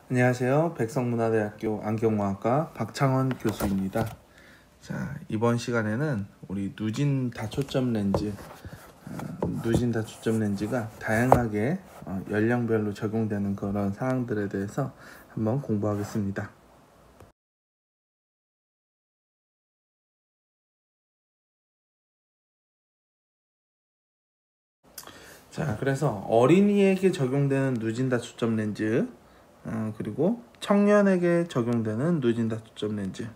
안녕하세요. 백성문화대학교 안경공학과 박창원 교수입니다. 자, 이번 시간에는 우리 누진 다초점 렌즈, 누진 다초점 렌즈가 다양하게 연령별로 적용되는 그런 사항들에 대해서 한번 공부하겠습니다. 자, 그래서 어린이에게 적용되는 누진 다초점 렌즈, 그리고 청년에게 적용되는 누진 다초점 렌즈,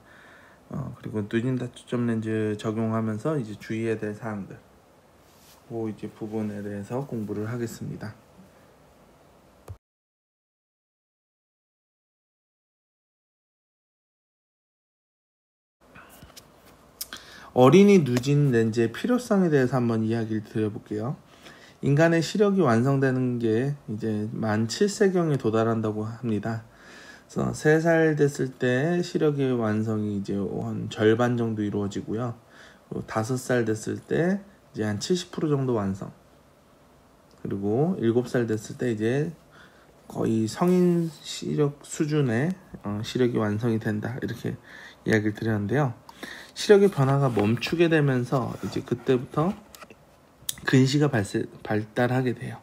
그리고 누진 다초점 렌즈 적용하면서 이제 주의해야 될 사항들, 그 이제 부분에 대해서 공부를 하겠습니다. 어린이 누진 렌즈의 필요성에 대해서 한번 이야기를 드려볼게요. 인간의 시력이 완성되는 게 이제 만 7세경에 도달한다고 합니다. 그래서 3살 됐을 때 시력의 완성이 이제 한 절반 정도 이루어지고요. 5살 됐을 때 이제 한 70% 정도 완성. 그리고 7살 됐을 때 이제 거의 성인 시력 수준의 시력이 완성이 된다, 이렇게 이야기를 드렸는데요. 시력의 변화가 멈추게 되면서 이제 그때부터 근시가 발달하게 돼요.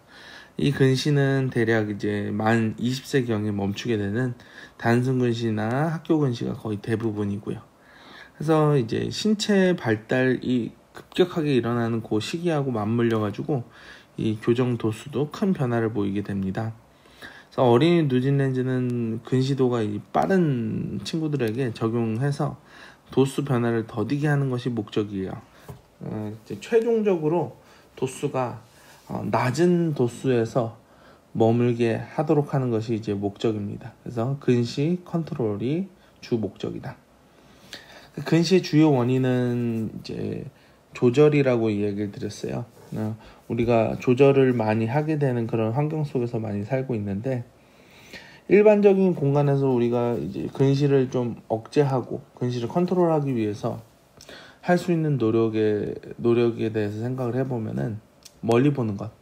이 근시는 대략 이제 만 20세경에 멈추게 되는 단순 근시나 학교 근시가 거의 대부분이고요. 그래서 이제 신체 발달이 급격하게 일어나는 그 시기하고 맞물려 가지고 이 교정 도수도 큰 변화를 보이게 됩니다. 그래서 어린이 누진 렌즈는 근시도가 빠른 친구들에게 적용해서 도수 변화를 더디게 하는 것이 목적이에요. 이제 최종적으로 도수가 낮은 도수에서 머물게 하도록 하는 것이 이제 목적입니다. 그래서 근시 컨트롤이 주 목적이다. 근시의 주요 원인은 이제 조절이라고 이야기를 드렸어요. 우리가 조절을 많이 하게 되는 그런 환경 속에서 많이 살고 있는데, 일반적인 공간에서 우리가 이제 근시를 좀 억제하고 근시를 컨트롤하기 위해서 할 수 있는 노력에 대해서 생각을 해보면은, 멀리 보는 것,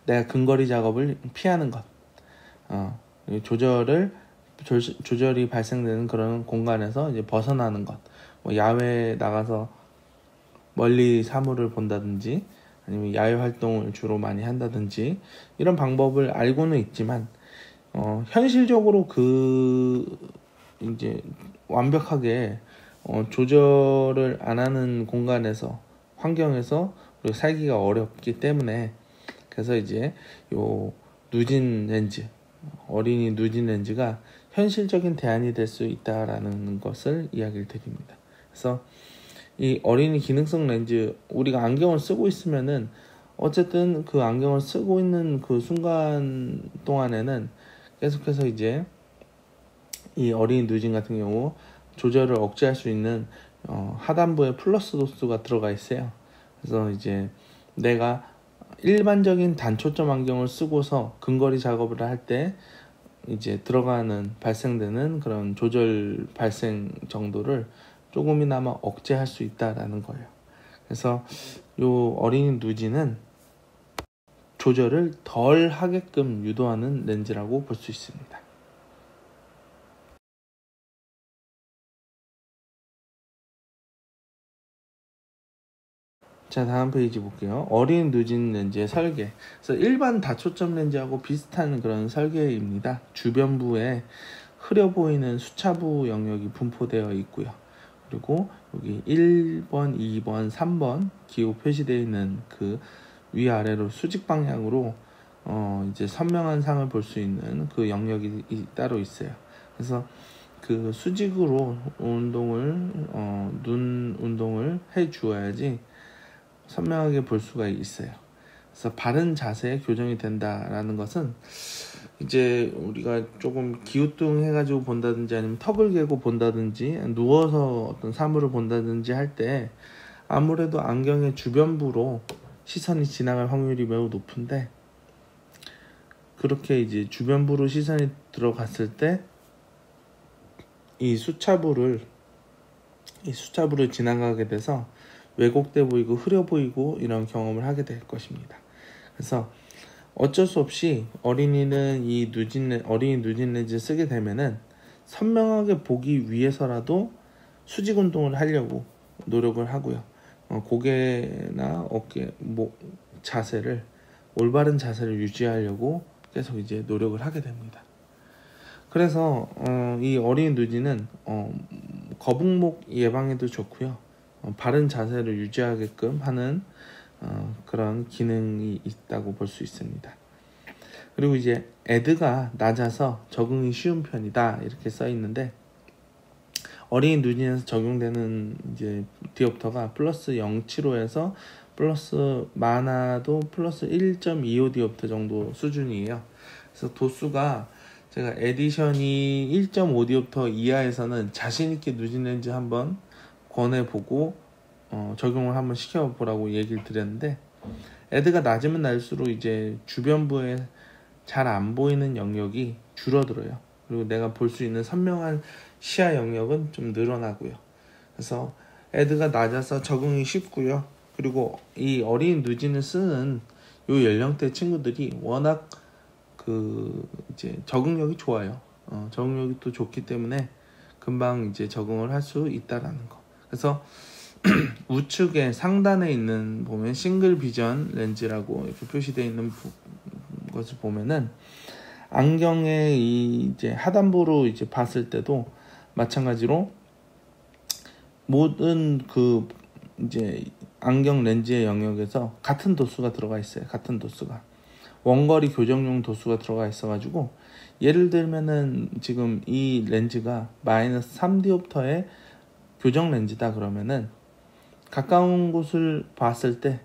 내가 근거리 작업을 피하는 것, 조절이 발생되는 그런 공간에서 이제 벗어나는 것, 뭐 야외에 나가서 멀리 사물을 본다든지, 아니면 야외 활동을 주로 많이 한다든지, 이런 방법을 알고는 있지만, 현실적으로 이제 완벽하게 조절을 안 하는 공간에서, 환경에서 우리가 살기가 어렵기 때문에, 그래서 이제 요 누진 렌즈, 어린이 누진 렌즈가 현실적인 대안이 될 수 있다라는 것을 이야기를 드립니다. 그래서 이 어린이 기능성 렌즈, 우리가 안경을 쓰고 있으면은 어쨌든 그 안경을 쓰고 있는 그 순간 동안에는 계속해서 이제 이 어린이 누진 같은 경우 조절을 억제할 수 있는 하단부에 플러스 도수가 들어가 있어요. 그래서 이제 내가 일반적인 단초점 안경을 쓰고서 근거리 작업을 할 때 이제 발생되는 그런 조절 발생 정도를 조금이나마 억제할 수 있다라는 거예요. 그래서 요 어린이 누진은 조절을 덜 하게끔 유도하는 렌즈라고 볼 수 있습니다. 자, 다음 페이지 볼게요. 어린 누진 렌즈의 설계. 그래서 일반 다초점 렌즈하고 비슷한 그런 설계입니다. 주변부에 흐려 보이는 수차부 영역이 분포되어 있고요. 그리고 여기 1번, 2번, 3번 기호 표시되어 있는 그 위아래로 수직 방향으로 이제 선명한 상을 볼 수 있는 그 영역이 따로 있어요. 그래서 그 수직으로 눈 운동을 해 주어야지 선명하게 볼 수가 있어요. 그래서 바른 자세에 교정이 된다라는 것은, 이제 우리가 조금 기우뚱 해가지고 본다든지, 아니면 턱을 개고 본다든지, 누워서 어떤 사물을 본다든지 할 때 아무래도 안경의 주변부로 시선이 지나갈 확률이 매우 높은데, 그렇게 이제 주변부로 시선이 들어갔을 때 이 수차부를 지나가게 돼서 왜곡돼 보이고 흐려 보이고 이런 경험을 하게 될 것입니다. 그래서 어쩔 수 없이 어린이는 어린이 누진 렌즈를 쓰게 되면은 선명하게 보기 위해서라도 수직 운동을 하려고 노력을 하고요. 고개나 어깨, 목 자세를 올바른 자세를 유지하려고 계속 이제 노력을 하게 됩니다. 그래서 이 어린이 누진은 거북목 예방에도 좋고요. 바른 자세를 유지하게끔 하는 그런 기능이 있다고 볼 수 있습니다. 그리고 이제 애드가 낮아서 적응이 쉬운 편이다 이렇게 써 있는데, 어린이 누진에서 적용되는 이제 디옵터가 플러스 0.75에서 플러스 많아도 플러스 1.25 디옵터 정도 수준이에요. 그래서 도수가 제가 에디션이 1.5 디옵터 이하에서는 자신있게 누진 렌즈 한번 권해보고 적용을 한번 시켜보라고 얘기를 드렸는데, 애드가 낮으면 날수록 이제 주변부에 잘 안 보이는 영역이 줄어들어요. 그리고 내가 볼 수 있는 선명한 시야 영역은 좀 늘어나고요. 그래서 애드가 낮아서 적응이 쉽고요. 그리고 이 어린 누진을 쓰는 요 연령대 친구들이 워낙 이제 적응력이 좋아요. 적응력이 또 좋기 때문에 금방 이제 적응을 할 수 있다라는 거. 그래서 우측에 상단에 있는 보면 싱글 비전 렌즈라고 이렇게 표시되어 있는 것을 보면은 안경의 이제 하단부로 이제 봤을 때도 마찬가지로 모든 이제 안경 렌즈의 영역에서 같은 도수가 들어가 있어요. 같은 도수가 원거리 교정용 도수가 들어가 있어가지고, 예를 들면은 지금 이 렌즈가 마이너스 3디옵터의 교정 렌즈다 그러면은 가까운 곳을 봤을 때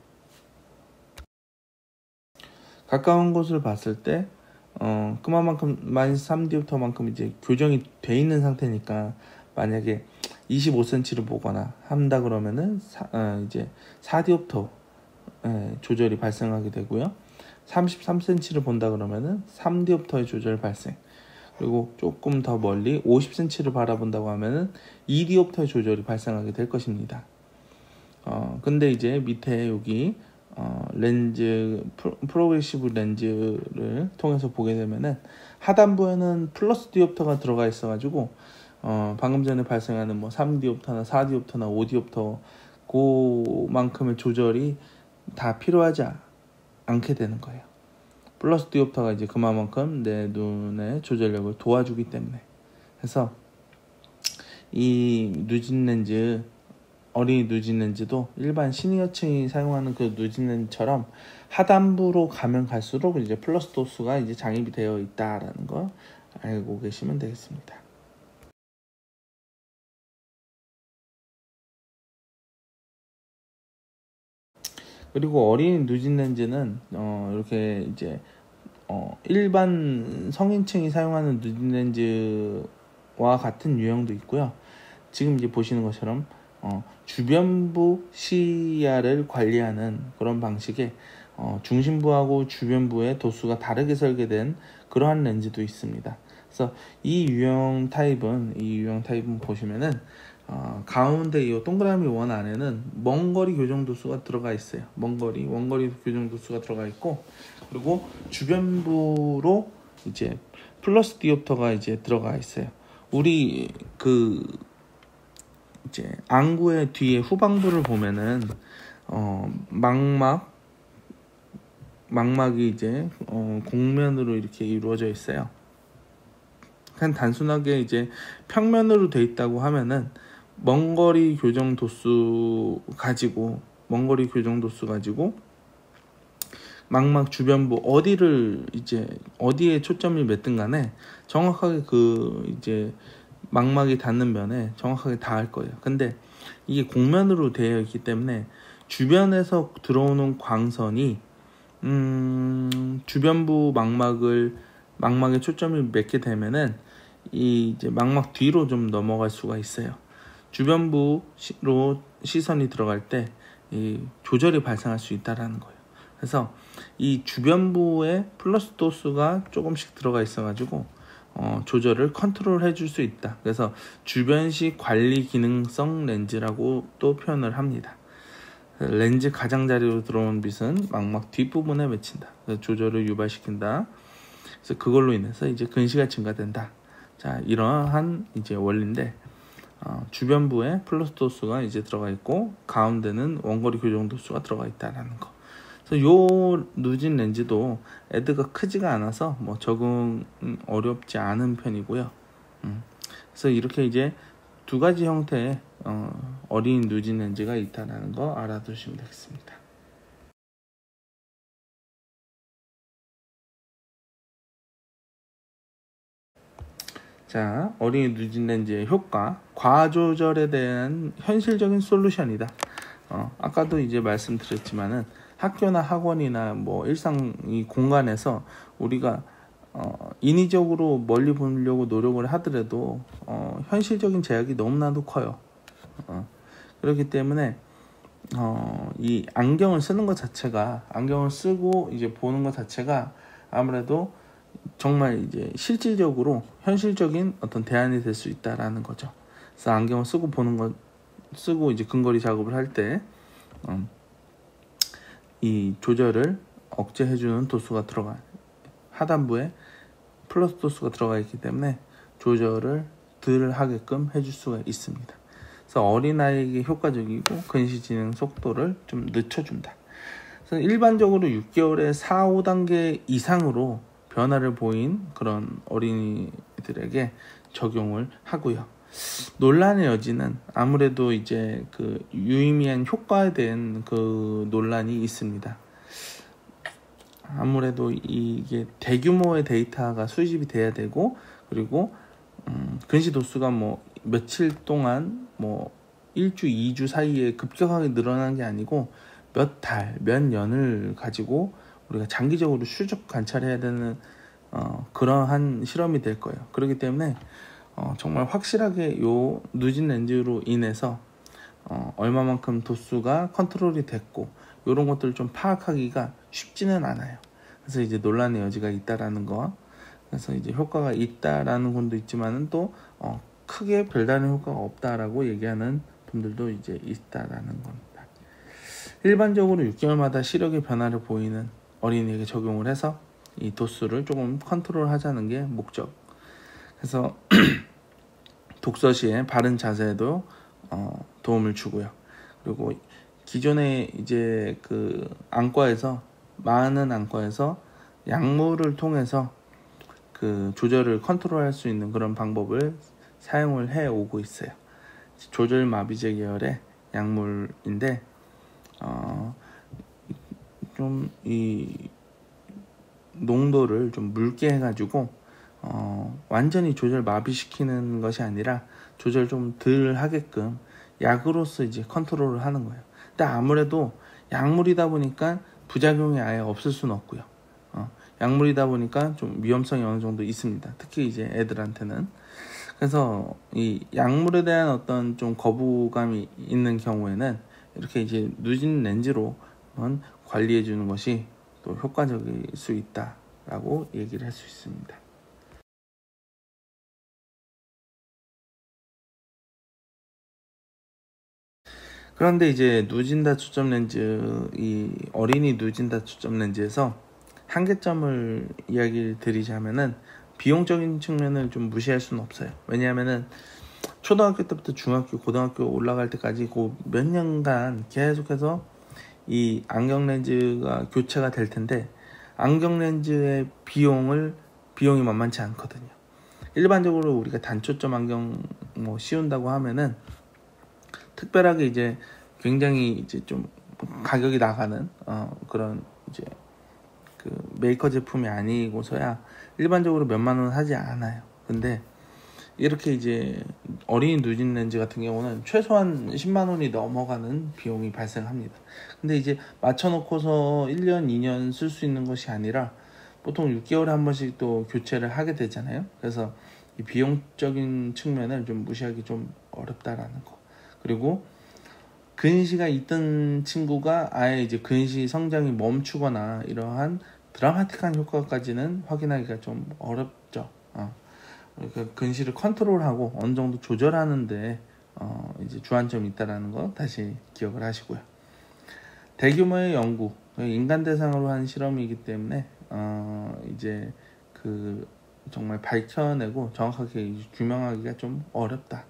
그만큼 마이너스 3디옵터만큼 이제 교정이 돼 있는 상태니까, 만약에 25cm를 보거나 한다 그러면은 이제 4디옵터 조절이 발생하게 되고요. 33cm를 본다 그러면은 3디옵터의 조절 발생. 그리고 조금 더 멀리 50cm를 바라본다고 하면은 2디옵터의 조절이 발생하게 될 것입니다. 근데 이제 밑에 여기 렌즈 프로그레시브 렌즈를 통해서 보게 되면은 하단부에는 플러스 디옵터가 들어가 있어가지고 방금 전에 발생하는 뭐 3디옵터나 4디옵터나 5디옵터 그만큼의 조절이 다 필요하지 않게 되는 거예요. 플러스 디옵터가 이제 그만큼 내 눈의 조절력을 도와주기 때문에. 그래서 이 누진 렌즈, 어린이 누진 렌즈도 일반 시니어층이 사용하는 그 누진 렌즈처럼 하단부로 가면 갈수록 이제 플러스 도수가 이제 장입이 되어 있다라는 거 알고 계시면 되겠습니다. 그리고 어린이 누진 렌즈는 이렇게 이제 일반 성인층이 사용하는 누진 렌즈와 같은 유형도 있고요. 지금 이제 보시는 것처럼 주변부 시야를 관리하는 그런 방식의 중심부하고 주변부의 도수가 다르게 설계된 그러한 렌즈도 있습니다. 그래서 이 유형 타입은 보시면은 가운데 이 동그라미 원 안에는 먼거리 교정 도수가 들어가 있어요. 원거리 교정 도수가 들어가 있고, 그리고 주변부로 이제 플러스 디옵터가 이제 들어가 있어요. 우리 이제 안구의 뒤에 후방부를 보면은 망막이 이제 곡면으로 이렇게 이루어져 있어요. 그냥 단순하게 이제 평면으로 돼 있다고 하면은 먼거리 교정 도수 가지고 망막 주변부 어디에 초점이 맺든 간에 정확하게 이제 망막이 닿는 면에 정확하게 닿을 거예요. 근데 이게 곡면으로 되어 있기 때문에 주변에서 들어오는 광선이 주변부 망막에 초점이 맺게 되면은 이제 망막 뒤로 좀 넘어갈 수가 있어요. 주변부로 시선이 들어갈 때 이 조절이 발생할 수 있다라는 거예요. 그래서 이 주변부에 플러스 도수가 조금씩 들어가 있어가지고 조절을 컨트롤 해줄 수 있다. 그래서 주변식 관리 기능성 렌즈라고 또 표현을 합니다. 렌즈 가장자리로 들어온 빛은 망막 뒷부분에 맺힌다. 그래서 조절을 유발시킨다. 그래서 그걸로 인해서 이제 근시가 증가된다. 자, 이러한 이제 원리인데, 주변부에 플러스 도수가 이제 들어가 있고 가운데는 원거리 교정 도수가 들어가 있다라는 거. 그래서 요 누진 렌즈도 애드가 크지가 않아서 뭐 적응 어렵지 않은 편이고요. 그래서 이렇게 이제 두 가지 형태의 어린 누진 렌즈가 있다는 거 알아두시면 되겠습니다. 자, 어린이 누진 렌즈의 효과, 과조절에 대한 현실적인 솔루션이다. 아까도 이제 말씀드렸지만은 학교나 학원이나 뭐 일상 이 공간에서 우리가 인위적으로 멀리 보려고 노력을 하더라도 현실적인 제약이 너무나도 커요. 그렇기 때문에 이 안경을 쓰는 것 자체가, 안경을 쓰고 이제 보는 것 자체가 아무래도 정말 이제 실질적으로 현실적인 어떤 대안이 될 수 있다라는 거죠. 그래서 안경을 쓰고 보는 것, 쓰고 이제 근거리 작업을 할 때 이 조절을 억제해주는 도수가 들어가, 하단부에 플러스 도수가 들어가 있기 때문에 조절을 덜 하게끔 해줄 수가 있습니다. 그래서 어린아이에게 효과적이고 근시 진행 속도를 좀 늦춰준다. 그래서 일반적으로 6개월에 4, 5단계 이상으로 변화를 보인 그런 어린이들에게 적용을 하고요. 논란의 여지는 아무래도 이제 그 유의미한 효과에 대한 그 논란이 있습니다. 아무래도 이게 대규모의 데이터가 수집이 돼야 되고, 그리고 근시 도수가 뭐 며칠 동안 뭐 1주, 2주 사이에 급격하게 늘어난 게 아니고 몇 달, 몇 년을 가지고 우리가 장기적으로 추적 관찰해야 되는 그러한 실험이 될 거예요. 그렇기 때문에 정말 확실하게 요 누진 렌즈로 인해서 얼마만큼 도수가 컨트롤이 됐고 이런 것들을 좀 파악하기가 쉽지는 않아요. 그래서 이제 논란의 여지가 있다라는 거. 그래서 이제 효과가 있다라는 분도 있지만은 또 크게 별다른 효과가 없다라고 얘기하는 분들도 이제 있다라는 겁니다. 일반적으로 6개월마다 시력의 변화를 보이는 어린이에게 적용을 해서 이 도수를 조금 컨트롤 하자는 게 목적. 그래서 독서 시에 바른 자세에도 도움을 주고요. 그리고 기존에 이제 그 안과에서, 많은 안과에서 약물을 통해서 그 조절을 컨트롤할 수 있는 그런 방법을 사용을 해 오고 있어요. 조절 마비제 계열의 약물인데 좀 이 농도를 좀 묽게 해가지고 완전히 조절 마비시키는 것이 아니라 조절 좀 덜 하게끔 약으로서 이제 컨트롤을 하는 거예요. 근데 아무래도 약물이다 보니까 부작용이 아예 없을 수는 없고요. 약물이다 보니까 좀 위험성이 어느 정도 있습니다. 특히 이제 애들한테는. 그래서 이 약물에 대한 어떤 좀 거부감이 있는 경우에는 이렇게 이제 누진 렌즈로 관리해 주는 것이 또 효과적일 수 있다라고 얘기를 할 수 있습니다. 그런데 이제 누진다 초점 렌즈, 이 어린이 누진다 초점 렌즈에서 한계점을 이야기를 드리자면은 비용적인 측면을 좀 무시할 수는 없어요. 왜냐하면은 초등학교 때부터 중학교, 고등학교 올라갈 때까지 그 몇 년간 계속해서 이 안경 렌즈가 교체가 될 텐데 안경 렌즈의 비용이 만만치 않거든요. 일반적으로 우리가 단초점 안경 뭐 씌운다고 하면은 특별하게 이제 굉장히 이제 좀 가격이 나가는 그런 이제 그 메이커 제품이 아니고서야 일반적으로 몇만 원 하지 않아요. 근데 이렇게 이제 어린이 누진 렌즈 같은 경우는 최소한 10만 원이 넘어가는 비용이 발생합니다. 근데 이제 맞춰놓고서 1년, 2년 쓸 수 있는 것이 아니라 보통 6개월에 한 번씩 또 교체를 하게 되잖아요. 그래서 이 비용적인 측면을 좀 무시하기 좀 어렵다라는 거. 그리고 근시가 있던 친구가 아예 이제 근시 성장이 멈추거나 이러한 드라마틱한 효과까지는 확인하기가 좀 어렵죠. 그 근시를 컨트롤하고 어느 정도 조절하는데 이제 주안점이 있다라는 거 다시 기억을 하시고요. 대규모의 연구, 인간 대상으로 한 실험이기 때문에 이제 그 정말 밝혀내고 정확하게 규명하기가 좀 어렵다.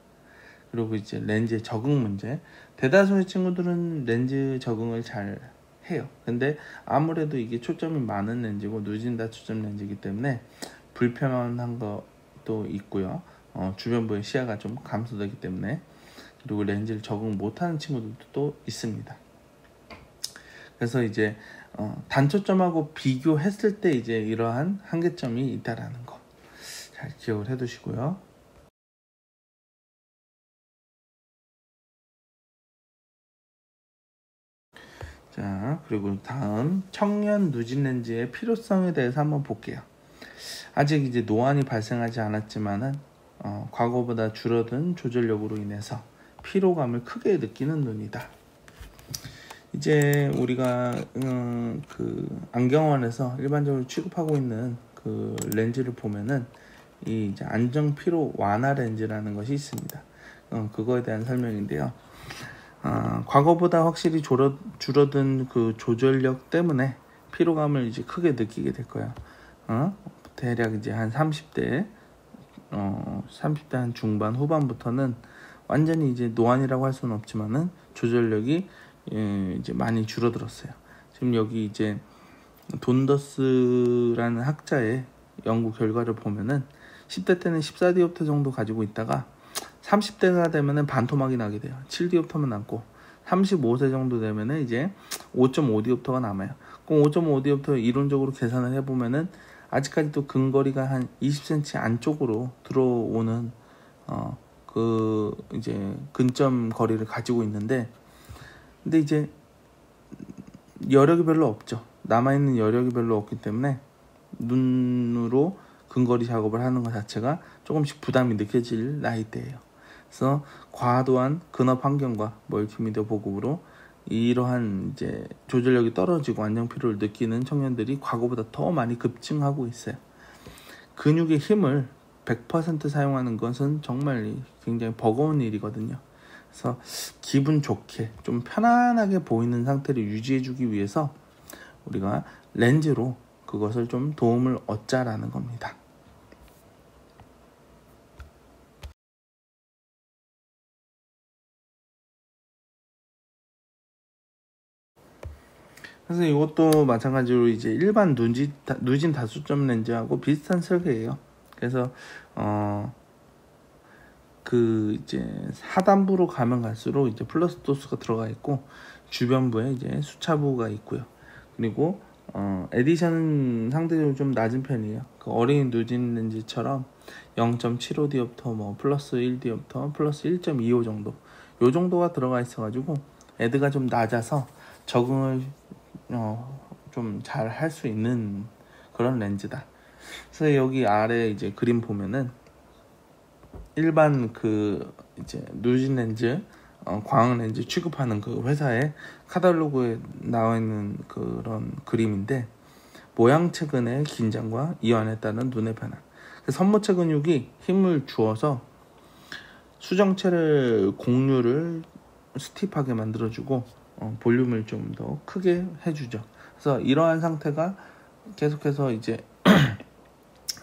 그리고 이제 렌즈의 적응 문제. 대다수의 친구들은 렌즈 적응을 잘 해요. 근데 아무래도 이게 초점이 많은 렌즈고 누진다 초점 렌즈이기 때문에 불편한 것도 있고요. 주변부의 시야가 좀 감소되기 때문에, 그리고 렌즈를 적응 못하는 친구들도 또 있습니다. 그래서 이제 단초점하고 비교했을 때 이제 이러한 한계점이 있다라는 거 잘 기억을 해두시고요. 자, 그리고 다음 청년 누진 렌즈의 필요성에 대해서 한번 볼게요. 아직 이제 노안이 발생하지 않았지만은 과거보다 줄어든 조절력으로 인해서 피로감을 크게 느끼는 눈이다. 이제 우리가 그 안경원에서 일반적으로 취급하고 있는 그 렌즈를 보면은 이 이제 안정 피로 완화 렌즈라는 것이 있습니다. 그거에 대한 설명인데요. 과거보다 확실히 줄어든 그 조절력 때문에 피로감을 이제 크게 느끼게 될 거예요. 대략 이제 한 30대 한 중반 후반부터는 완전히 이제 노안이라고 할 수는 없지만은 조절력이 이제 많이 줄어들었어요. 지금 여기 이제 돈더스라는 학자의 연구 결과를 보면은 10대 때는 14디옵터 정도 가지고 있다가 30대가 되면은 반토막이 나게 돼요. 7디옵터만 남고 35세 정도 되면은 이제 5.5디옵터가 남아요. 그럼 5.5디옵터 이론적으로 계산을 해보면은 아직까지도 근거리가 한 20cm 안쪽으로 들어오는 그 이제 근점 거리를 가지고 있는데, 근데 이제 여력이 별로 없죠. 남아있는 여력이 별로 없기 때문에 눈으로 근거리 작업을 하는 것 자체가 조금씩 부담이 느껴질 나이대예요. 그래서 과도한 근업 환경과 멀티미디어 보급으로 이러한 이제 조절력이 떨어지고 안정 피로를 느끼는 청년들이 과거보다 더 많이 급증하고 있어요. 근육의 힘을 100% 사용하는 것은 정말 굉장히 버거운 일이거든요. 그래서 기분 좋게 좀 편안하게 보이는 상태를 유지해주기 위해서 우리가 렌즈로 그것을 좀 도움을 얻자라는 겁니다. 그래서 이것도 마찬가지로 이제 일반 누진 다수점 렌즈하고 비슷한 설계예요. 그래서 그 이제 하단부로 가면 갈수록 이제 플러스 도수가 들어가 있고 주변부에 이제 수차부가 있고요. 그리고 에디션은 상대적으로 좀 낮은 편이에요. 그 어린 누진 렌즈처럼 0.75디옵터, 뭐 플러스 1디옵터, 플러스 1.25 정도, 요 정도가 들어가 있어가지고 에드가 좀 낮아서 적응을 좀 잘 할 수 있는 그런 렌즈다. 그래서 여기 아래 이제 그림 보면은 일반 그 이제 누진 렌즈, 광학 렌즈 취급하는 그 회사의 카탈로그에 나와 있는 그런 그림인데, 모양체근의 긴장과 이완에 따른 눈의 변화. 선모체 근육이 힘을 주어서 수정체를 공률을 스티프하게 만들어주고 볼륨을 좀 더 크게 해주죠. 그래서 이러한 상태가 계속해서 이제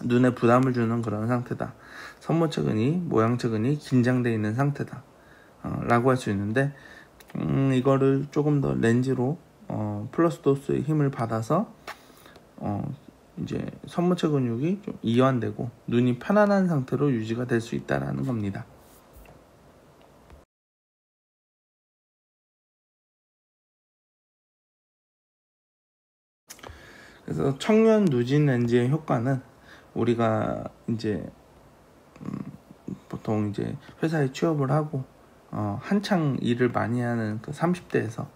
눈에 부담을 주는 그런 상태다. 선모체근이, 모양체근이 긴장되어 있는 상태다 라고 할 수 있는데, 이거를 조금 더 렌즈로 플러스 도수의 힘을 받아서 이제 선모체 근육이 좀 이완되고 눈이 편안한 상태로 유지가 될 수 있다라는 겁니다. 그래서 청년 누진 렌즈의 효과는 우리가 이제 보통 이제 회사에 취업을 하고 한창 일을 많이 하는 그 30대에서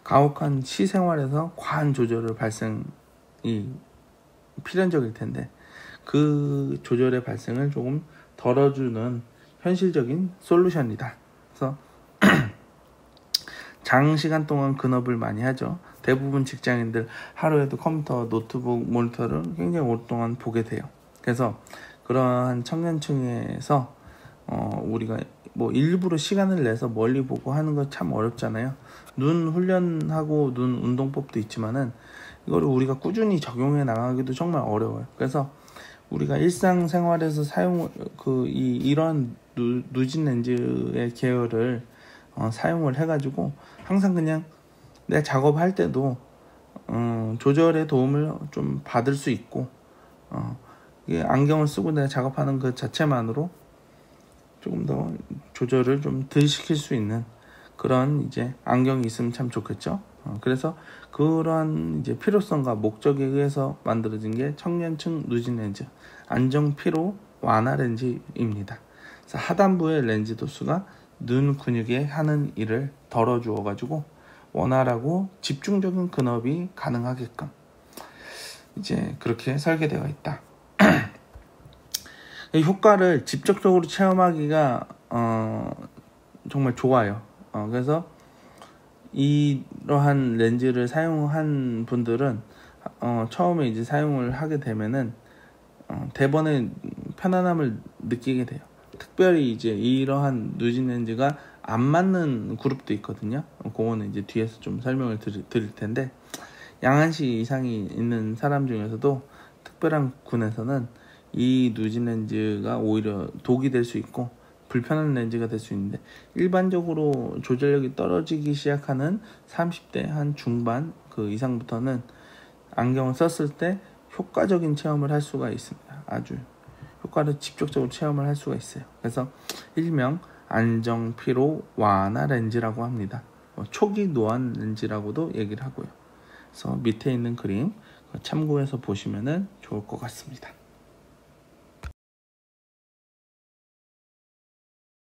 가혹한 시생활에서 과한 조절의 발생이 필연적일 텐데, 그 조절의 발생을 조금 덜어주는 현실적인 솔루션이다. 그래서 장시간 동안 근업을 많이 하죠. 대부분 직장인들 하루에도 컴퓨터, 노트북, 모니터를 굉장히 오랫동안 보게 돼요. 그래서 그러한 청년층에서 우리가 뭐 일부러 시간을 내서 멀리 보고 하는 거 참 어렵잖아요. 눈 훈련하고 눈 운동법도 있지만은 이거를 우리가 꾸준히 적용해 나가기도 정말 어려워요. 그래서 우리가 일상생활에서 이런 누진 렌즈의 계열을 사용을 해가지고 항상 그냥 내 작업할 때도 조절의 도움을 좀 받을 수 있고 이게 안경을 쓰고 내가 작업하는 그 자체만으로 조금 더 조절을 좀 덜 시킬 수 있는 그런 이제 안경이 있으면 참 좋겠죠. 그래서 그러한 이제 필요성과 목적에 의해서 만들어진 게 청년층 누진 렌즈, 안정 피로 완화 렌즈입니다. 그래서 하단부의 렌즈 도수가 눈 근육에 하는 일을 덜어주어 가지고 원활하고 집중적인 근업이 가능하게끔 이제 그렇게 설계되어 있다. 이 효과를 직접적으로 체험하기가 정말 좋아요. 그래서 이러한 렌즈를 사용한 분들은 처음에 이제 사용을 하게 되면은 대번에 편안함을 느끼게 돼요. 특별히 이제 이러한 누진 렌즈가 안 맞는 그룹도 있거든요. 그거는 이제 뒤에서 좀 설명을 드릴 텐데, 양한시 이상이 있는 사람 중에서도 특별한 군에서는 이 누진 렌즈가 오히려 독이 될 수 있고 불편한 렌즈가 될 수 있는데, 일반적으로 조절력이 떨어지기 시작하는 30대 한 중반 그 이상부터는 안경을 썼을 때 효과적인 체험을 할 수가 있습니다. 아주 효과를 직접적으로 체험을 할 수가 있어요. 그래서 일명 안정 피로 완화 렌즈라고 합니다. 초기 노안 렌즈라고도 얘기를 하고요. 그래서 밑에 있는 그림 참고해서 보시면 좋을 것 같습니다.